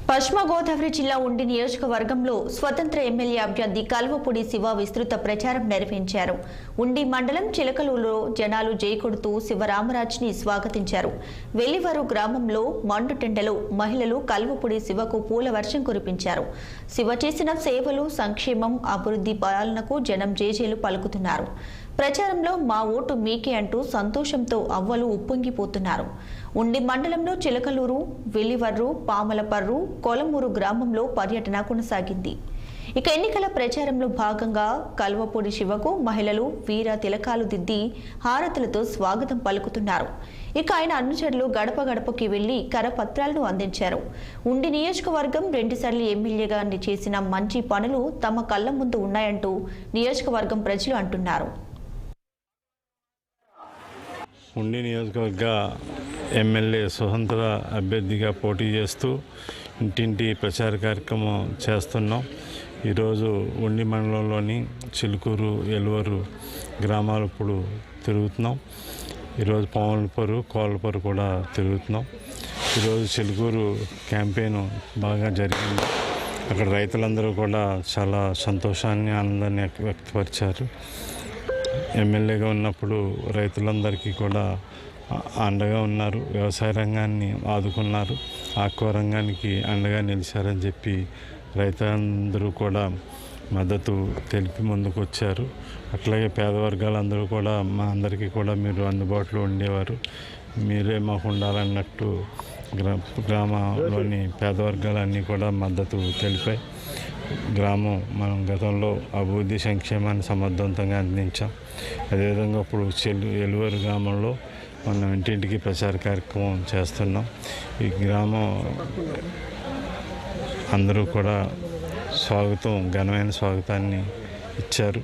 పశ్చిమ గోదావరి జిల్లా ఉండి నియోజకవర్గంలో స్వతంత్ర ఎమ్మెల్యే అభ్యర్థి కల్వపూడి శివ విస్తృత ప్రచారం నిర్వహించారు. ఉండి మండలం చిలకలూరులో జనాలు జైకొడుతూ శివరామరాజుని స్వాగతించారు. వెల్లివారు గ్రామంలో మండుటెండలో మహిళలు కల్వపూడి శివకు పూల వర్షం కురిపించారు. శివ చేసిన సేవలు, సంక్షేమం, అభివృద్ధి పాలనకు జనం జేజేలు పలుకుతున్నారు. ప్రచారంలో మా ఓటు మీకే అంటూ సంతోషంతో అవ్వలు ఉప్పొంగిపోతున్నారు. ఉండి మండలంలో చిలకలూరు, వెల్లివర్రు, పామలపర్రు, కొలమూరు గ్రామంలో పర్యటన కొనసాగింది. ఇక ఎన్నికల ప్రచారంలో భాగంగా కల్వపూడి శివకు మహిళలు వీర తిలకాలు దిద్ది హారతులతో స్వాగతం పలుకుతున్నారు. ఇక ఆయన అనుచరులు గడప గడపకి వెళ్లి కరపత్రాలను అందించారు. ఉండి నియోజకవర్గం 2 సార్లు ఎమ్మెల్యేగా చేసిన మంచి పనులు తమ కళ్ల ముందు ఉన్నాయంటూ నియోజకవర్గం ప్రజలు అంటున్నారు. ఉండి నియోజకవర్గ ఎమ్మెల్యే స్వతంత్ర అభ్యర్థిగా పోటీ చేస్తూ ఇంటింటి ప్రచార కార్యక్రమం చేస్తున్నాం. ఈరోజు ఉండి మండలంలోని చిలుకూరు, ఎలువరు గ్రామాలు ఇప్పుడు తిరుగుతున్నాం. ఈరోజు పాములపర్రు, కోళ్ళపర్రు కూడా తిరుగుతున్నాం. ఈరోజు చిలుకూరు క్యాంపెయిన్ బాగా జరిగింది. అక్కడ రైతులందరూ కూడా చాలా సంతోషాన్ని, ఆనందాన్ని వ్యక్తపరిచారు. ఎమ్మెల్యేగా ఉన్నప్పుడు రైతులందరికీ కూడా అండగా ఉన్నారు. వ్యవసాయ రంగాన్ని ఆదుకున్నారు. ఆక్వా రంగానికి అండగా నిలిచారని చెప్పి రైతులందరూ కూడా మద్దతు తెలిపి ముందుకు వచ్చారు. అట్లాగే పేద వర్గాలందరూ కూడా మా అందరికీ కూడా మీరు అందుబాటులో ఉండేవారు, మీరే మాకు ఉండాలన్నట్టు గ్రామంలోని పేద వర్గాలన్నీ కూడా మద్దతు తెలిపాయి. గ్రామం మనం గతంలో అభివృద్ధి సంక్షేమాన్ని సమర్థవంతంగా అందించాం. అదేవిధంగా ఇప్పుడు ఎలువరు గ్రామంలో మనం ఇంటింటికి ప్రచార కార్యక్రమం చేస్తున్నాం. ఈ గ్రామం అందరూ కూడా ఘనమైన స్వాగతాన్ని ఇచ్చారు.